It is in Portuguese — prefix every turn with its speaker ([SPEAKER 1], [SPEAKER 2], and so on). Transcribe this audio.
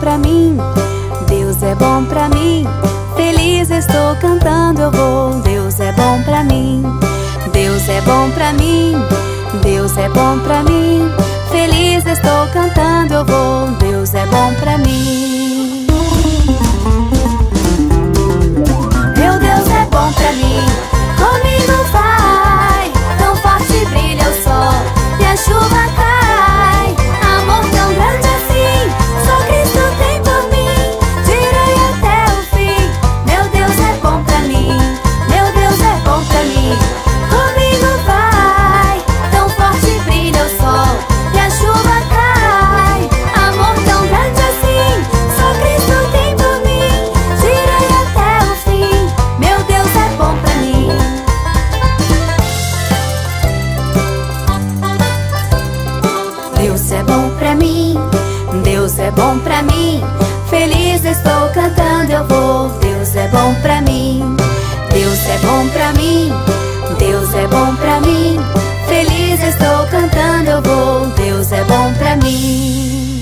[SPEAKER 1] pra mim, Deus é bom pra mim. Feliz estou cantando, eu vou. Deus é bom pra mim, Deus é bom pra mim, Deus é bom pra mim. Feliz estou cantando, eu vou. Deus é bom pra mim. Meu Deus é bom pra mim, comigo vai. Tão forte brilha o sol e a chuva cai. Amor tão grande assim, só Cristo tem por mim. Direi até o fim, meu Deus é bom pra mim, meu Deus é bom pra mim. Comigo vai, tão forte brilha o sol e a chuva cai. Amor tão grande assim, só Cristo tem por mim. Direi até o fim, meu Deus é bom pra mim. Deus é bom pra mim, Deus é bom pra mim. Feliz estou cantando, eu vou. Deus é bom pra mim, Deus é bom pra mim, Deus é bom pra mim. Feliz estou cantando, eu vou. Deus é bom pra mim.